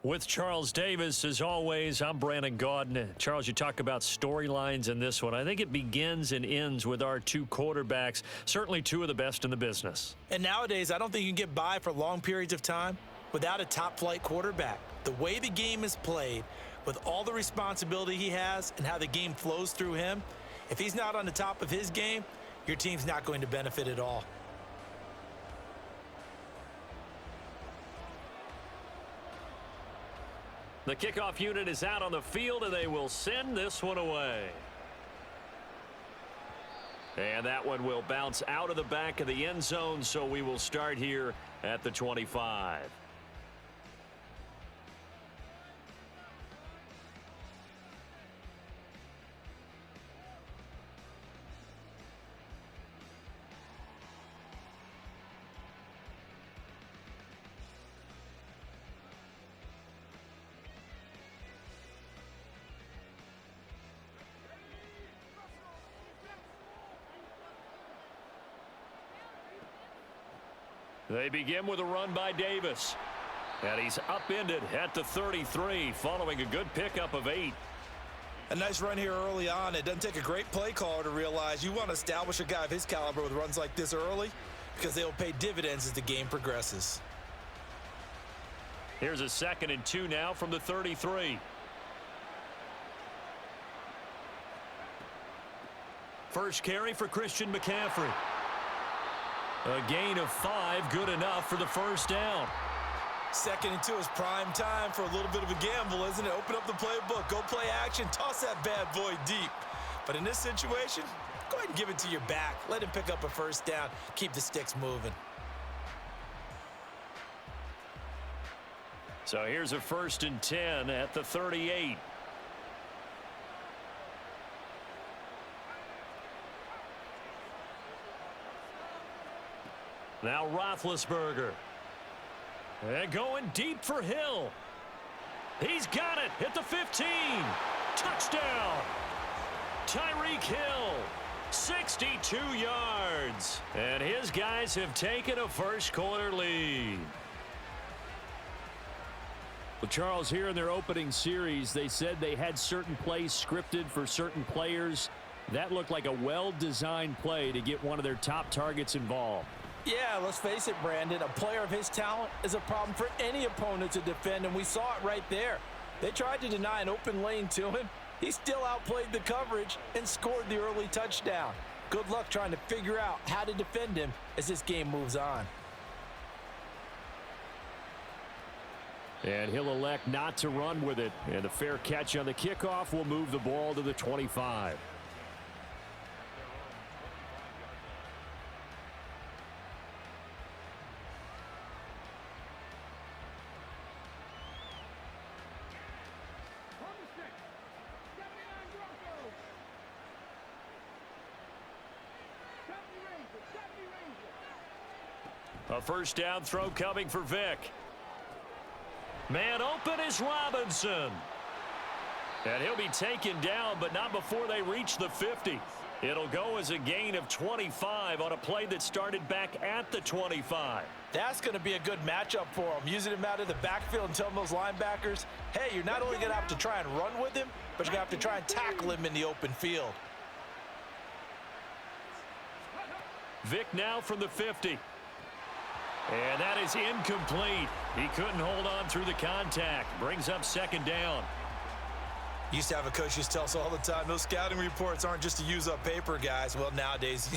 With Charles Davis, as always, I'm Brandon Gaudin. Charles, you talk about storylines in this one. I think it begins and ends with our two quarterbacks, certainly two of the best in the business. And nowadays, I don't think you can get by for long periods of time without a top-flight quarterback. The way the game is played, with all the responsibility he has and how the game flows through him, if he's not on the top of his game, your team's not going to benefit at all. The kickoff unit is out on the field, and they will send this one away. And that one will bounce out of the back of the end zone, so we will start here at the 25. They begin with a run by Davis. And he's upended at the 33 following a good pickup of 8. A nice run here early on. It doesn't take a great play caller to realize you want to establish a guy of his caliber with runs like this early because they will pay dividends as the game progresses. Here's a 2nd and 2 now from the 33. First carry for Christian McCaffrey. A gain of 5, good enough for the first down. 2nd and 2 is prime time for a little bit of a gamble, isn't it? Open up the playbook, go play action, toss that bad boy deep. But in this situation, go ahead and give it to your back. Let him pick up a first down, keep the sticks moving. So here's a 1st and 10 at the 38. Now Roethlisberger. And going deep for Hill. He's got it at the 15. Touchdown. Tyreek Hill, 62 yards. And his guys have taken a first-quarter lead. Well, Charles, here in their opening series, they said they had certain plays scripted for certain players. That looked like a well-designed play to get one of their top targets involved. Yeah, let's face it, Brandon. A player of his talent is a problem for any opponent to defend, and we saw it right there. They tried to deny an open lane to him. He still outplayed the coverage and scored the early touchdown. Good luck trying to figure out how to defend him as this game moves on. And he'll elect not to run with it. And a fair catch on the kickoff will move the ball to the 25. A first down throw coming for Vick. Man open is Robinson. And he'll be taken down, but not before they reach the 50. It'll go as a gain of 25 on a play that started back at the 25. That's going to be a good matchup for him, using him out of the backfield and telling those linebackers, hey, you're not only going to have to try and run with him, but you're going to have to try and tackle him in the open field. Vick now from the 50. And that is incomplete. He couldn't hold on through the contact. Brings up 2nd down. Used to have a coach used to tell us all the time, those scouting reports aren't just to use up paper, guys. Well, nowadays,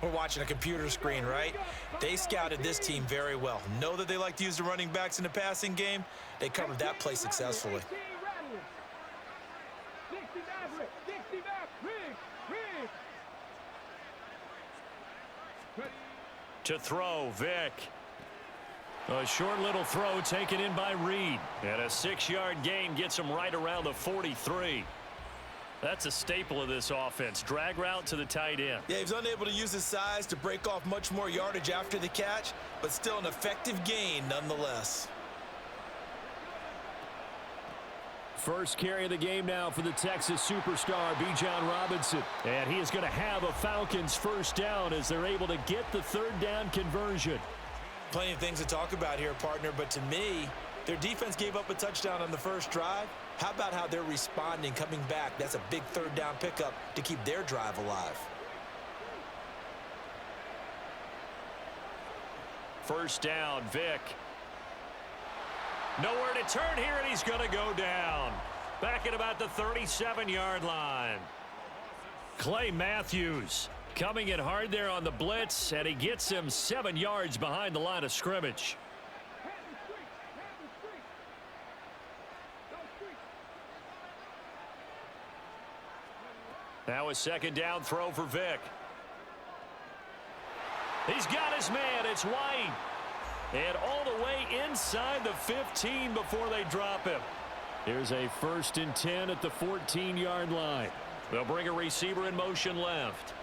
we're watching a computer screen, right? They scouted this team very well. Know that they like to use the running backs in the passing game. They covered that play successfully. To throw, Vick. A short little throw taken in by Reed. And a 6-yard gain gets him right around the 43. That's a staple of this offense. Drag route to the tight end. Yeah, he was unable to use his size to break off much more yardage after the catch, but still an effective gain nonetheless. First carry of the game now for the Texas superstar, Bijan Robinson. And he is going to have a Falcons first down as they're able to get the 3rd down conversion. Plenty of things to talk about here, partner, but to me, Their defense gave up a touchdown on the first drive. How about how they're responding, coming back? That's a big third down pickup to keep their drive alive. First down, Vick. Nowhere to turn here, and he's going to go down. Back at about the 37-yard line. Clay Matthews coming in hard there on the blitz, and he gets him 7 yards behind the line of scrimmage. Now a second down throw for Vick. He's got his man. It's White. And all the way inside the 15 before they drop him. Here's a 1st and 10 at the 14-yard line. They'll bring a receiver in motion left.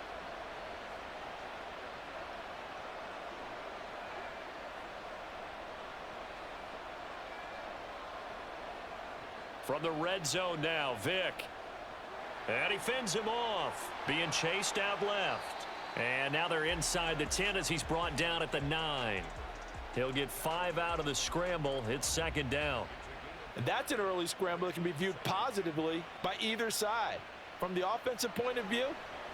From the red zone now, Vick. And he fends him off, being chased out left. And now they're inside the 10 as he's brought down at the 9. He'll get 5 out of the scramble. It's second down. And that's an early scramble that can be viewed positively by either side. From the offensive point of view,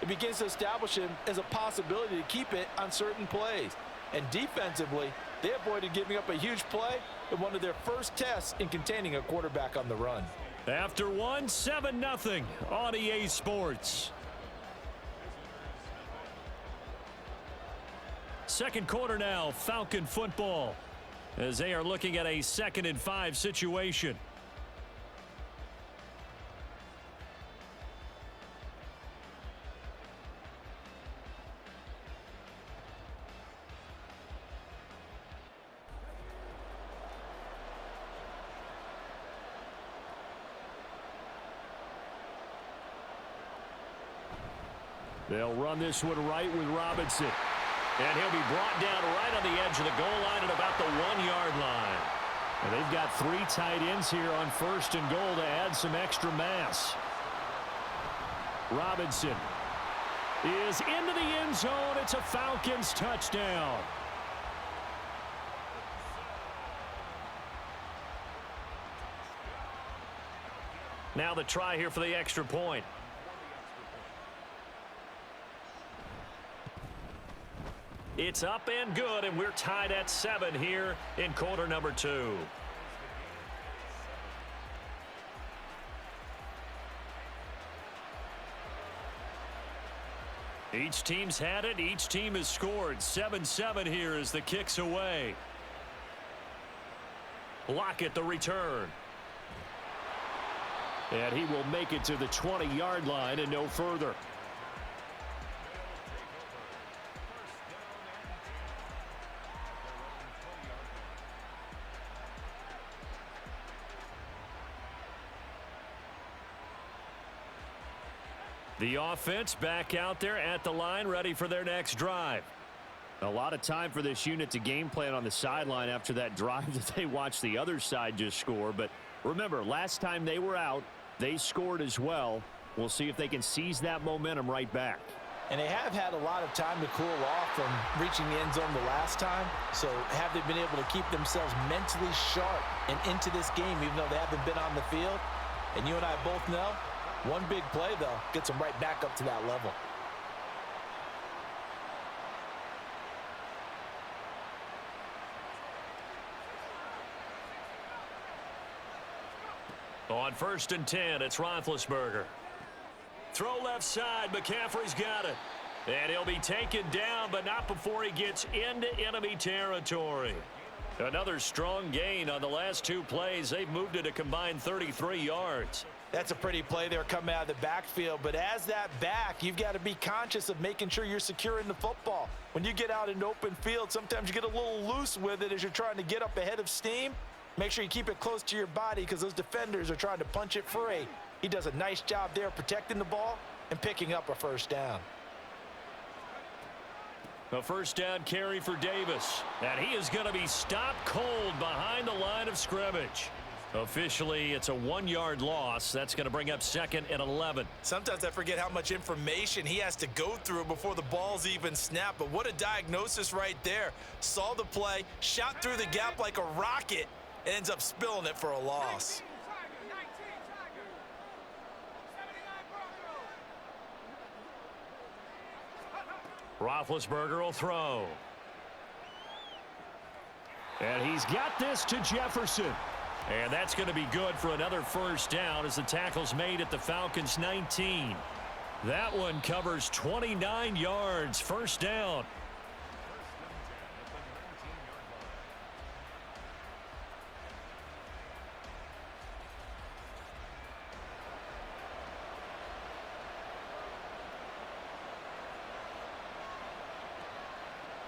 it begins to establish him as a possibility to keep it on certain plays. And defensively, they avoided giving up a huge play in one of their first tests in containing a quarterback on the run. After one, 7-0 on EA Sports. Second quarter now, Falcon football, as they are looking at a 2nd and 5 situation. They'll run this one right with Robinson. And he'll be brought down right on the edge of the goal line at about the 1-yard line. And they've got 3 tight ends here on 1st and goal to add some extra mass. Robinson is into the end zone. It's a Falcons touchdown. Now the try here for the extra point. It's up and good, and we're tied at 7 here in quarter number 2. Each team's had it. Each team has scored. 7-7 here as the kick's away. Lockett the return. And he will make it to the 20-yard line and no further. The offense back out there at the line, ready for their next drive. A lot of time for this unit to game plan on the sideline after that drive that they watched the other side just score. But remember, last time they were out, they scored as well. We'll see if they can seize that momentum right back. And they have had a lot of time to cool off from reaching the end zone the last time. So have they been able to keep themselves mentally sharp and into this game, even though they haven't been on the field? And you and I both know, one big play, though, gets them right back up to that level. On 1st and 10, it's Roethlisberger. Throw left side, McCaffrey's got it. And he'll be taken down, but not before he gets into enemy territory. Another strong gain on the last 2 plays. They've moved it a combined 33 yards. That's a pretty play there coming out of the backfield. But as that back, you've got to be conscious of making sure you're securing the football. When you get out in open field, sometimes you get a little loose with it as you're trying to get up ahead of steam. Make sure you keep it close to your body because those defenders are trying to punch it free. He does a nice job there protecting the ball and picking up a first down. A first down carry for Davis. And he is going to be stopped cold behind the line of scrimmage. Officially, it's a 1-yard loss. That's going to bring up 2nd and 11. Sometimes I forget how much information he has to go through before the ball's even snapped. But what a diagnosis right there. Saw the play, shot through the gap like a rocket, and ends up spilling it for a loss. Roethlisberger will throw. And he's got this to Jefferson. And that's going to be good for another first down as the tackle's made at the Falcons' 19. That one covers 29 yards. First down.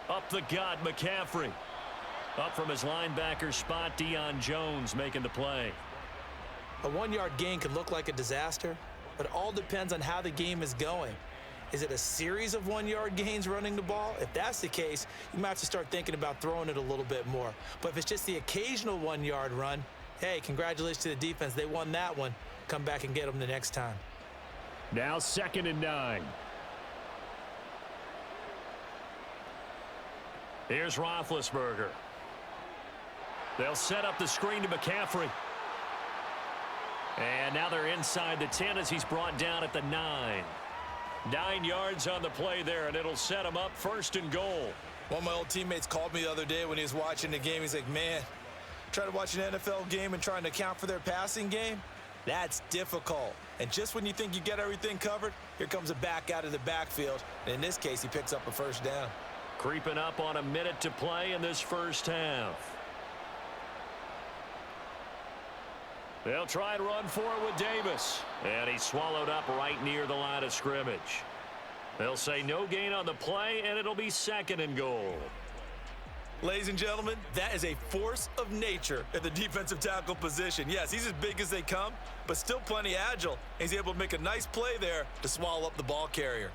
Up the gut, McCaffrey. Up from his linebacker spot, Deion Jones making the play. A 1-yard gain could look like a disaster, but it all depends on how the game is going. Is it a series of 1-yard gains running the ball? If that's the case, you might have to start thinking about throwing it a little bit more. But if it's just the occasional 1-yard run, hey, congratulations to the defense. They won that one. Come back and get them the next time. Now 2nd and 9. Here's Roethlisberger. They'll set up the screen to McCaffrey. And now they're inside the 10 as he's brought down at the 9. 9 yards on the play there, and it'll set him up 1st and goal. One of my old teammates called me the other day when he was watching the game. He's like, man, try to watch an NFL game and trying to account for their passing game? That's difficult. And just when you think you get everything covered, here comes a back out of the backfield. And in this case, he picks up a first down. Creeping up on a minute to play in this first half. They'll try and run for it with Davis. And he's swallowed up right near the line of scrimmage. They'll say no gain on the play, and it'll be 2nd and goal. Ladies and gentlemen, that is a force of nature at the defensive tackle position. Yes, he's as big as they come, but still plenty agile. He's able to make a nice play there to swallow up the ball carrier.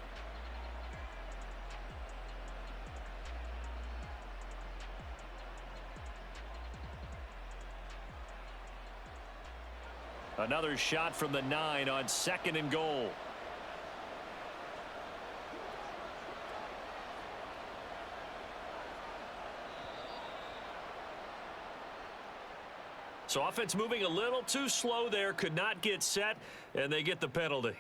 Another shot from the 9 on 2nd and goal. So offense moving a little too slow there, could not get set, and they get the penalty.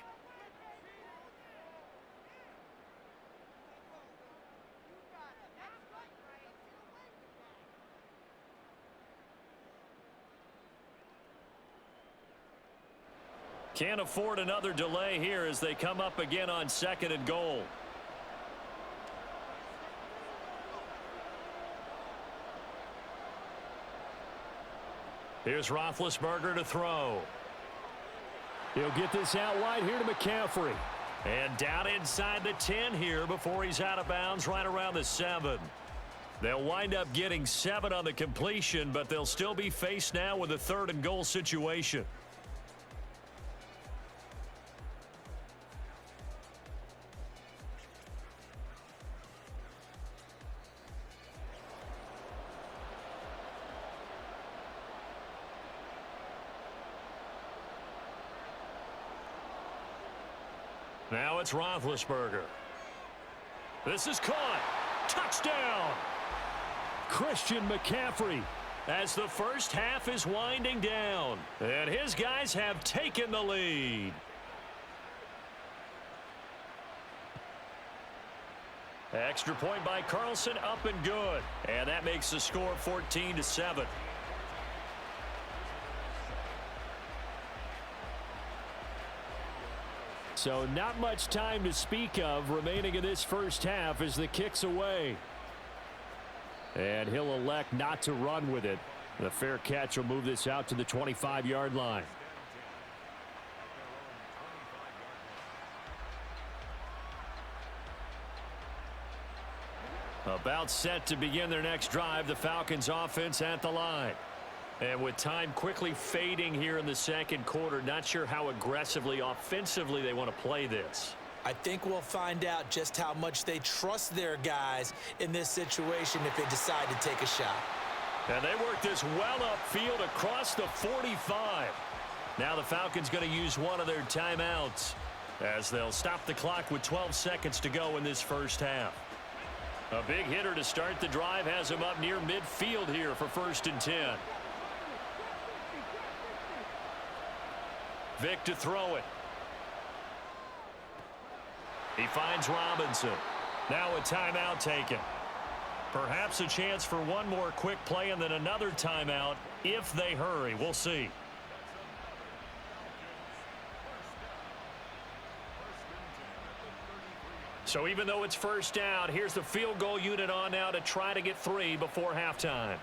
Can't afford another delay here as they come up again on 2nd and goal. Here's Roethlisberger to throw. He'll get this out wide here to McCaffrey. And down inside the 10 here before he's out of bounds right around the 7. They'll wind up getting 7 on the completion, but they'll still be faced now with a 3rd and goal situation. Now it's Roethlisberger. This is caught. Touchdown! Christian McCaffrey as the first half is winding down. And his guys have taken the lead. Extra point by Carlson, up and good. And that makes the score 14-7. So not much time to speak of remaining in this first half as the kick's away. And he'll elect not to run with it. The fair catch will move this out to the 25-yard line. About set to begin their next drive, the Falcons offense at the line. And with time quickly fading here in the second quarter, not sure how aggressively, offensively they want to play this. I think we'll find out just how much they trust their guys in this situation if they decide to take a shot. And they work this well upfield across the 45. Now the Falcons going to use one of their timeouts as they'll stop the clock with 12 seconds to go in this first half. A big hitter to start the drive has him up near midfield here for 1st and 10. Vick to throw it. He finds Robinson. Now a timeout taken. Perhaps a chance for one more quick play and then another timeout if they hurry. We'll see. So even though it's first down, here's the field goal unit on now to try to get 3 before halftime.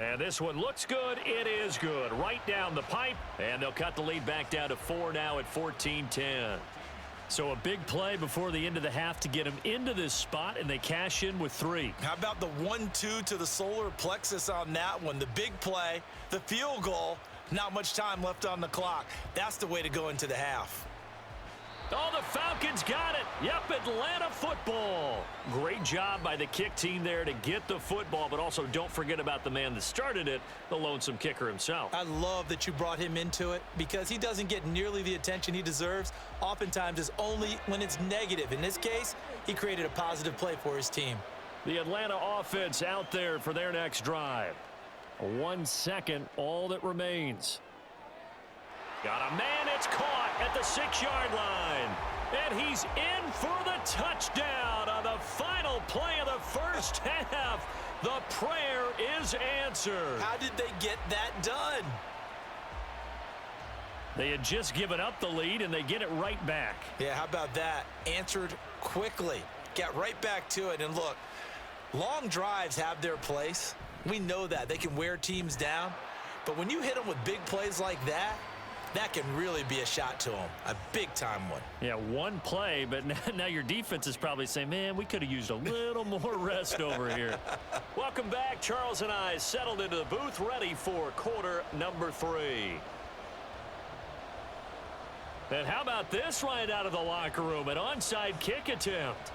And this one looks good. It is good. Right down the pipe. And they'll cut the lead back down to 4 now at 14-10. So a big play before the end of the half to get them into this spot, and they cash in with 3. How about the 1-2 to the solar plexus on that one? The big play, the field goal, not much time left on the clock. That's the way to go into the half. Oh, the Falcons got it. Yep, Atlanta football. Great job by the kick team there to get the football, but also don't forget about the man that started it, the lonesome kicker himself. I love that you brought him into it because he doesn't get nearly the attention he deserves. Oftentimes it's only when it's negative. In this case, he created a positive play for his team. The Atlanta offense out there for their next drive. 1 second, all that remains. Got a man, it's caught at the 6-yard line. And he's in for the touchdown on the final play of the first half. The prayer is answered. How did they get that done? They had just given up the lead, and they get it right back. Yeah, how about that? Answered quickly. Got right back to it. And look, long drives have their place. We know that. They can wear teams down. But when you hit them with big plays like that, that can really be a shot to them. A big-time one. Yeah, one play, but now your defense is probably saying, man, we could have used a little more rest over here. Welcome back. Charles and I settled into the booth, ready for quarter number 3. And how about this right out of the locker room? An onside kick attempt.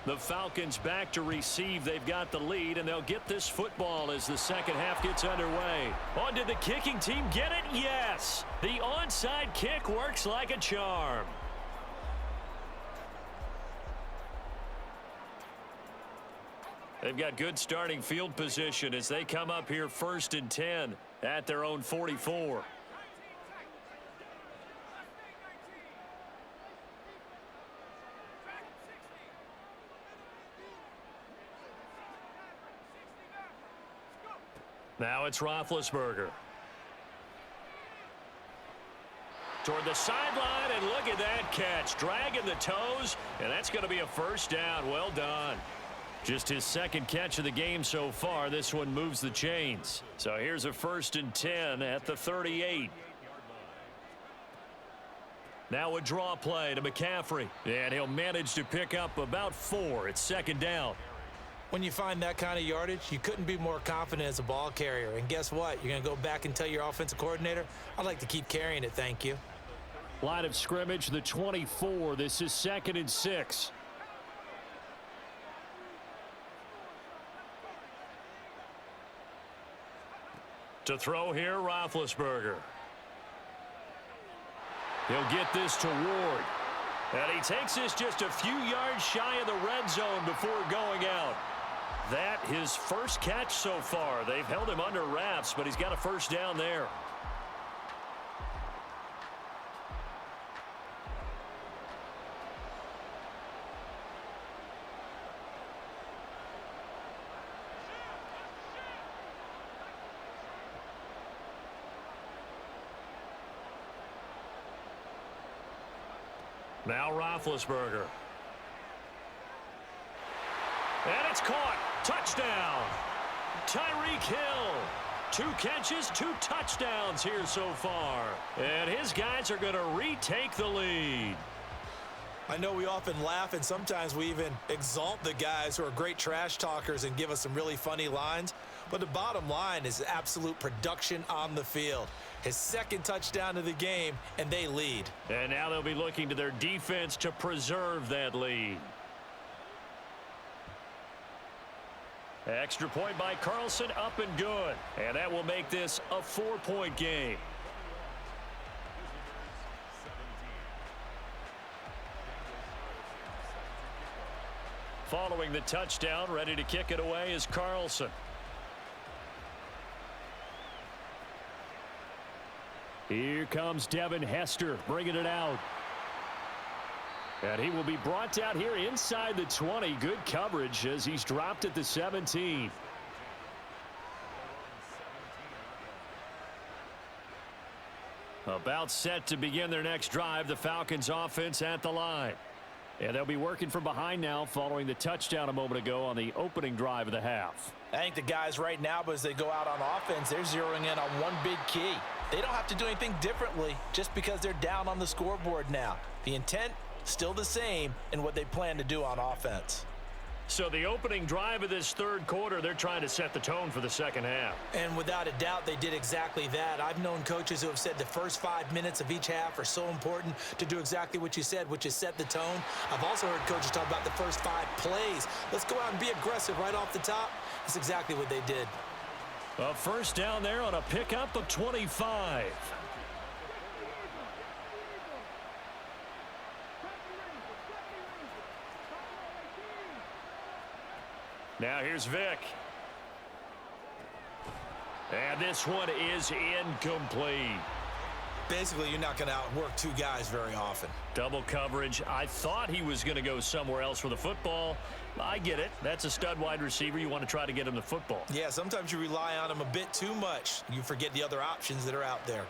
The Falcons back to receive. They've got the lead, and they'll get this football as the second half gets underway. On, did the kicking team get it? Yes. The onside kick works like a charm. They've got good starting field position as they come up here 1st and 10 at their own 44. Now it's Roethlisberger. Toward the sideline, and look at that catch. Dragging the toes, and that's going to be a first down. Well done. Just his second catch of the game so far. This one moves the chains. So here's a 1st and 10 at the 38. Now a draw play to McCaffrey. And he'll manage to pick up about 4. It's 2nd down. When you find that kind of yardage, you couldn't be more confident as a ball carrier. And guess what? You're going to go back and tell your offensive coordinator, I'd like to keep carrying it, thank you. Line of scrimmage, the 24. This is 2nd and 6. To throw here, Roethlisberger. He'll get this to Ward. And he takes this just a few yards shy of the red zone before going out. That his first catch so far. They've held him under wraps, but he's got a first down there. Now Roethlisberger. And it's caught. Touchdown. Tyreek Hill. 2 catches, 2 touchdowns here so far. And his guys are going to retake the lead. I know we often laugh, and sometimes we even exalt the guys who are great trash talkers and give us some really funny lines. But the bottom line is absolute production on the field. His 2nd touchdown of the game, and they lead. And now they'll be looking to their defense to preserve that lead. Extra point by Carlson, up and good. And that will make this a 4-point game. following the touchdown. Ready to kick it away is Carlson. Here comes Devin Hester bringing it out. And he will be brought out here inside the 20. Good coverage as he's dropped at the 17. About set to begin their next drive. The Falcons offense at the line. And they'll be working from behind now following the touchdown a moment ago on the opening drive of the half. I think the guys right now, but as they go out on offense, they're zeroing in on one big key. They don't have to do anything differently just because they're down on the scoreboard now. The intent, still the same in what they plan to do on offense. So the opening drive of this third quarter, they're trying to set the tone for the second half. And without a doubt, they did exactly that. I've known coaches who have said the first 5 minutes of each half are so important to do exactly what you said, which is set the tone. I've also heard coaches talk about the first 5 plays. Let's go out and be aggressive right off the top. That's exactly what they did. A first down there on a pickup of 25. Now here's Vick. And this one is incomplete. Basically, you're not going to outwork 2 guys very often. Double coverage. I thought he was going to go somewhere else with the football. I get it. That's a stud wide receiver. You want to try to get him the football. Yeah, sometimes you rely on him a bit too much. You forget the other options that are out there.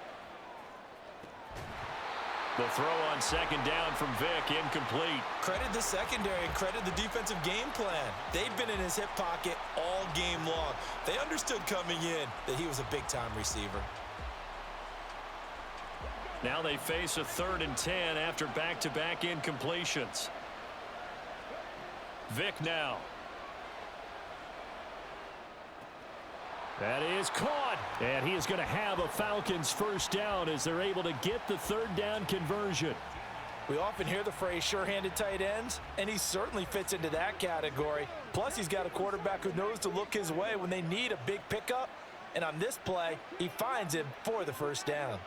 The throw on second down from Vick, incomplete. Credit the secondary and credit the defensive game plan. They've been in his hip pocket all game long. They understood coming in that he was a big-time receiver. Now they face a 3rd and 10 after back-to-back incompletions. Vick now. That is caught. And he is going to have a Falcons first down as they're able to get the 3rd down conversion. We often hear the phrase sure-handed tight ends, and he certainly fits into that category. Plus, he's got a quarterback who knows to look his way when they need a big pickup. And on this play, he finds him for the first down.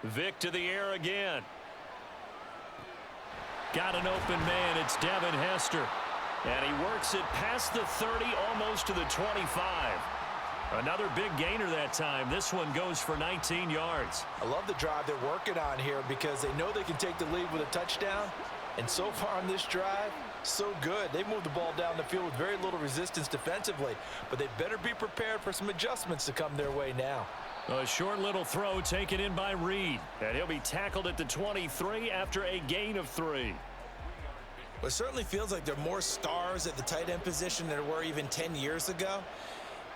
Vick to the air again. Got an open man. It's Devin Hester. And he works it past the 30, almost to the 25. Another big gainer that time. This one goes for 19 yards. I love the drive they're working on here because they know they can take the lead with a touchdown. And so far on this drive, so good. They moved the ball down the field with very little resistance defensively. But they better be prepared for some adjustments to come their way now. A short little throw taken in by Reed. And he'll be tackled at the 23 after a gain of 3. Well, it certainly feels like there are more stars at the tight end position than there were even 10 years ago.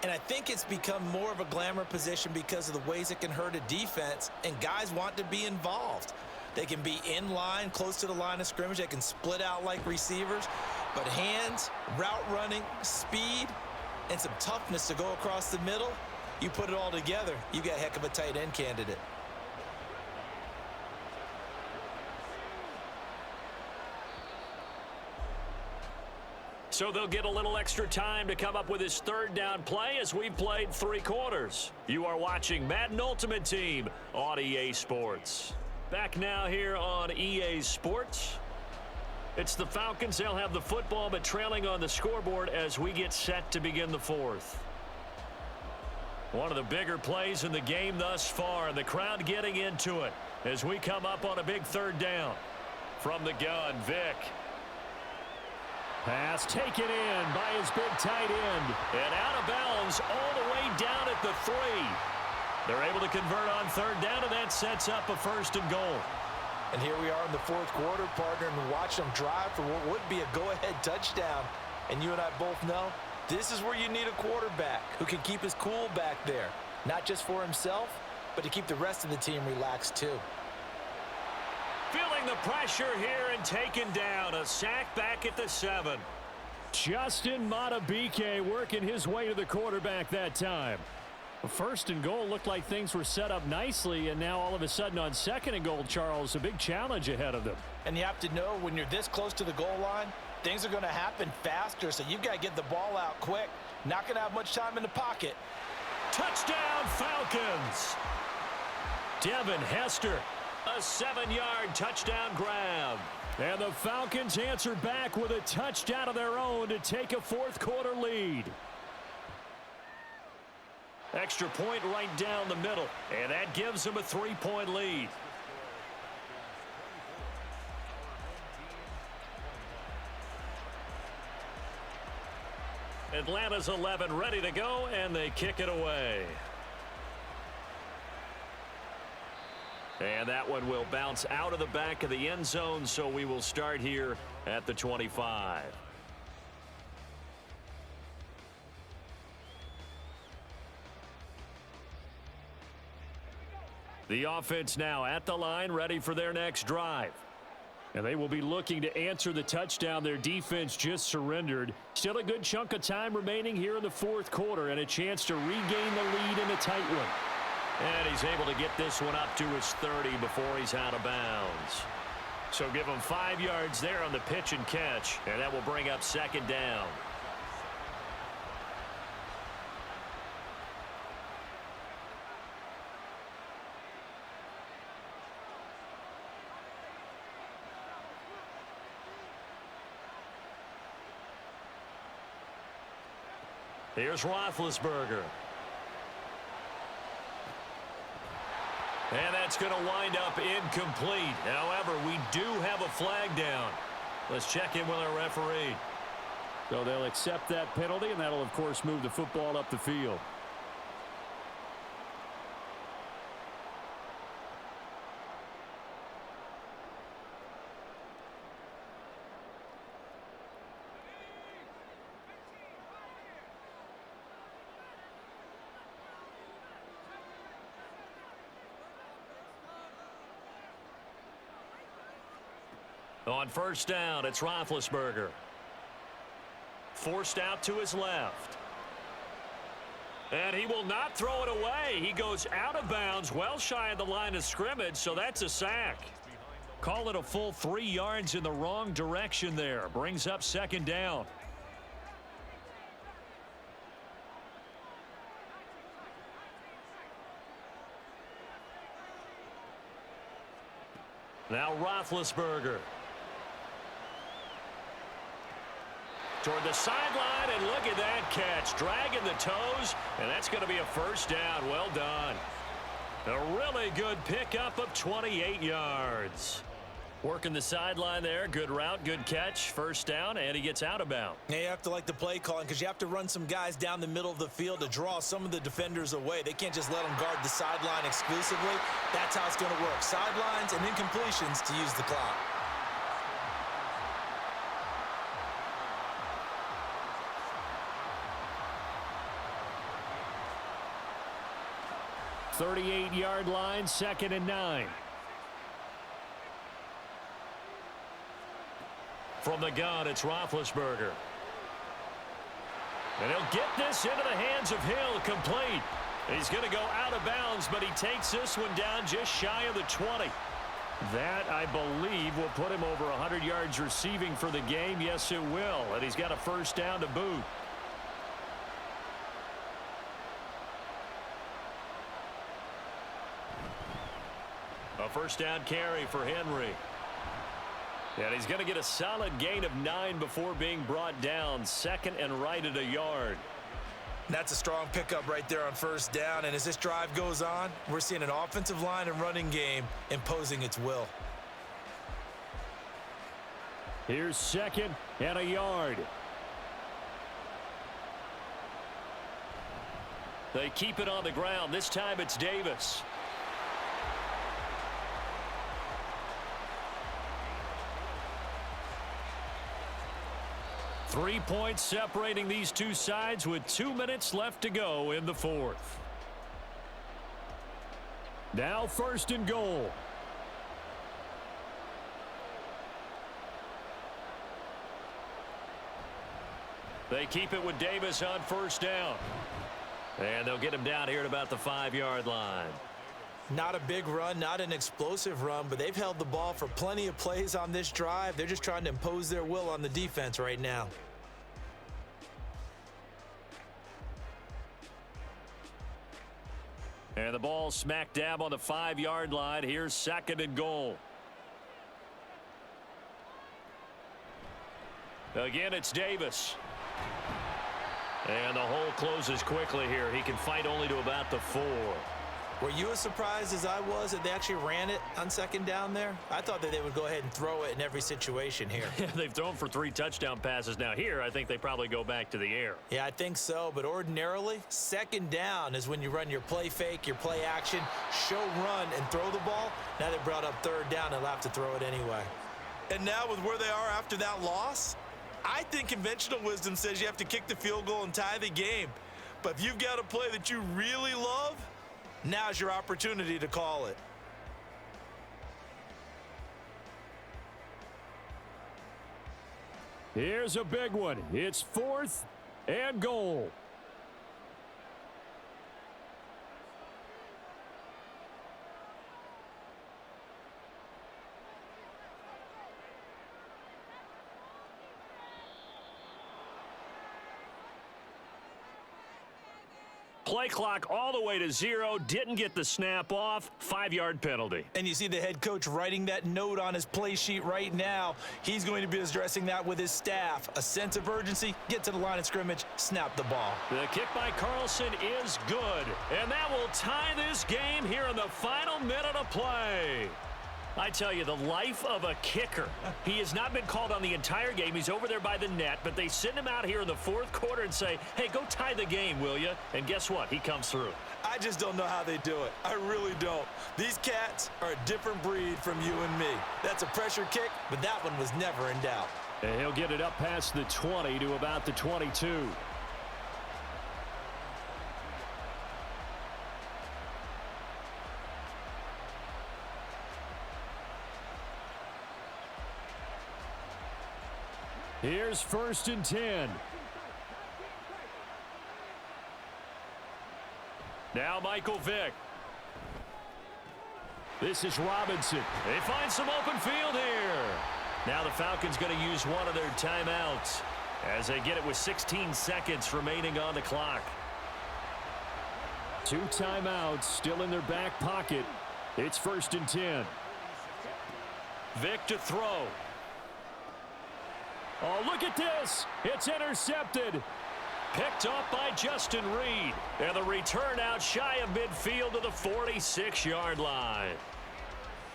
And I think it's become more of a glamour position because of the ways it can hurt a defense, and guys want to be involved. They can be in line, close to the line of scrimmage. They can split out like receivers. But hands, route running, speed, and some toughness to go across the middle, you put it all together, you got a heck of a tight end candidate. So they'll get a little extra time to come up with his 3rd down play as we've played 3 quarters. You are watching Madden Ultimate Team on EA Sports. Back now here on EA Sports. It's the Falcons. They'll have the football, but trailing on the scoreboard as we get set to begin the 4th. One of the bigger plays in the game thus far, and the crowd getting into it as we come up on a big 3rd down. From the gun, Vick. Pass taken in by his big tight end. And out of bounds all the way down at the 3. They're able to convert on 3rd down, and that sets up a 1st and goal. And here we are in the 4th quarter, partner, and watch them drive for what would be a go-ahead touchdown. And you and I both know this is where you need a quarterback who can keep his cool back there. Not just for himself, but to keep the rest of the team relaxed too. Feeling the pressure here and taken down. A sack back at the 7. Justin Matabike working his way to the quarterback that time. 1st and goal looked like things were set up nicely, and now all of a sudden on 2nd and goal, Charles, a big challenge ahead of them. And you have to know when you're this close to the goal line, things are going to happen faster, so you've got to get the ball out quick. Not going to have much time in the pocket. Touchdown, Falcons! Devin Hester A 7-yard touchdown grab. And the Falcons answer back with a touchdown of their own to take a fourth-quarter lead. Extra point right down the middle, and that gives them a 3-point lead. Atlanta's 11 ready to go, and they kick it away. And that one will bounce out of the back of the end zone, so we will start here at the 25. The offense now at the line, ready for their next drive. And they will be looking to answer the touchdown their defense just surrendered. Still a good chunk of time remaining here in the fourth quarter and a chance to regain the lead in a tight one. And he's able to get this one up to his 30 before he's out of bounds. So give him 5 yards there on the pitch and catch, and that will bring up second down. Here's Roethlisberger. And that's going to wind up incomplete. However, we do have a flag down. Let's check in with our referee. So they'll accept that penalty, and that'll, of course, move the football up the field. On first down, it's Roethlisberger. Forced out to his left. And he will not throw it away. He goes out of bounds, well shy of the line of scrimmage, so that's a sack. Call it a full 3 yards in the wrong direction there. Brings up second down. Now Roethlisberger. Toward the sideline, and look at that catch. Dragging the toes, and that's going to be a first down. Well done. A really good pickup of 28 yards. Working the sideline there. Good route, good catch. First down, and he gets out of bounds. Yeah, you have to like the play calling because you have to run some guys down the middle of the field to draw some of the defenders away. They can't just let them guard the sideline exclusively. That's how it's going to work. Sidelines and incompletions to use the clock. .38-yard line, 2nd and 9. From the gun, it's Roethlisberger. And he'll get this into the hands of Hill, complete. He's going to go out of bounds, but he takes this one down just shy of the 20. That, I believe, will put him over 100 yards receiving for the game. Yes, it will. And he's got a first down to boot. A first down carry for Henry. And he's going to get a solid gain of 9 before being brought down. 2nd and right at a yard. That's a strong pickup right there on first down. And as this drive goes on, we're seeing an offensive line and running game imposing its will. Here's 2nd and a yard. They keep it on the ground. This time it's Davis. Three points separating these two sides with 2 minutes left to go in the fourth. Now 1st and goal. They keep it with Davis on first down. And they'll get him down here at about the 5-yard line. Not a big run, not an explosive run, but they've held the ball for plenty of plays on this drive. They're just trying to impose their will on the defense right now. And the ball smack dab on the 5-yard line. Here's 2nd and goal. Again, it's Davis. And the hole closes quickly here. He can fight only to about the 4. Were you as surprised as I was that they actually ran it on 2nd down there? I thought that they would go ahead and throw it in every situation here. They've thrown for 3 touchdown passes. Now here, I think they probably go back to the air. Yeah, I think so. But ordinarily, 2nd down is when you run your play fake, your play action, show run, and throw the ball. Now they brought up 3rd down. They'll have to throw it anyway. And now with where they are after that loss, I think conventional wisdom says you have to kick the field goal and tie the game. But if you've got a play that you really love, now's your opportunity to call it. Here's a big one. It's 4th and goal. Play clock all the way to 0. Didn't get the snap off. 5-yard penalty. And you see the head coach writing that note on his play sheet right now. He's going to be addressing that with his staff. A sense of urgency, get to the line of scrimmage, snap the ball. The kick by Carlson is good. And that will tie this game here in the final minute of play. I tell you, the life of a kicker. He has not been called on the entire game. He's over there by the net, but they send him out here in the 4th quarter and say, hey, go tie the game, will you? And guess what? He comes through. I just don't know how they do it. I really don't. These cats are a different breed from you and me. That's a pressure kick, but that one was never in doubt. And he'll get it up past the 20 to about the 22. Here's 1st and 10. Now Michael Vick. This is Robinson. They find some open field here. Now the Falcons going to use one of their timeouts as they get it with 16 seconds remaining on the clock. 2 timeouts still in their back pocket. It's 1st and 10. Vick to throw. Oh, look at this. It's intercepted. Picked off by Justin Reed. And the return out shy of midfield to the 46-yard line.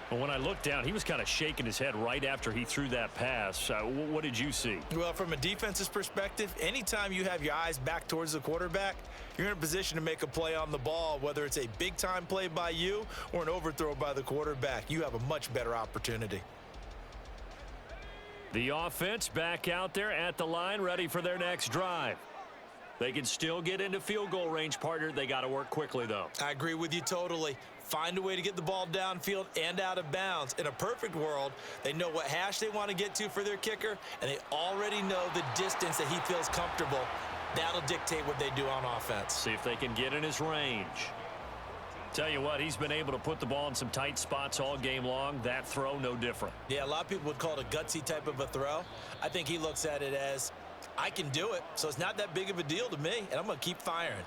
But when I looked down, he was kind of shaking his head right after he threw that pass. What did you see? Well, from a defense's perspective, anytime you have your eyes back towards the quarterback, you're in a position to make a play on the ball, whether it's a big-time play by you or an overthrow by the quarterback. You have a much better opportunity. The offense back out there at the line, ready for their next drive. They can still get into field goal range, partner. They got to work quickly, though. I agree with you totally. Find a way to get the ball downfield and out of bounds. In a perfect world, they know what hash they want to get to for their kicker, and they already know the distance that he feels comfortable. That'll dictate what they do on offense. See if they can get in his range. Tell you what, he's been able to put the ball in some tight spots all game long. That throw, no different. Yeah, a lot of people would call it a gutsy type of a throw. I think he looks at it as, I can do it, so it's not that big of a deal to me, and I'm going to keep firing.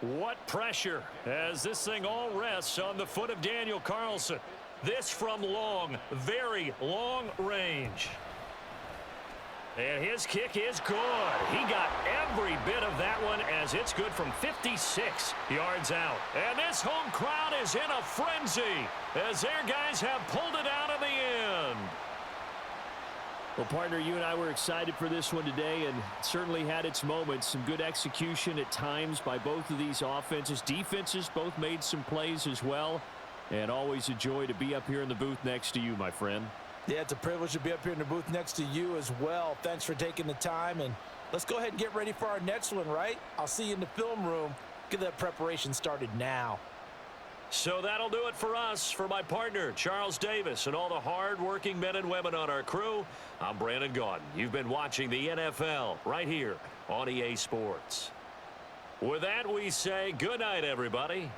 What pressure as this thing all rests on the foot of Daniel Carlson. This from long, very long range. And his kick is good. He got every bit of that one as it's good from 56 yards out. And this home crowd is in a frenzy as their guys have pulled it out in the end. Well, partner, you and I were excited for this one today, and it certainly had its moments. Some good execution at times by both of these offenses. Defenses both made some plays as well. And always a joy to be up here in the booth next to you, my friend. Yeah, it's a privilege to be up here in the booth next to you as well. Thanks for taking the time, and let's go ahead and get ready for our next one, right? I'll see you in the film room. Get that preparation started now. So that'll do it for us. For my partner, Charles Davis, and all the hard-working men and women on our crew, I'm Brandon Gaudin. You've been watching the NFL right here on EA Sports. With that, we say good night, everybody.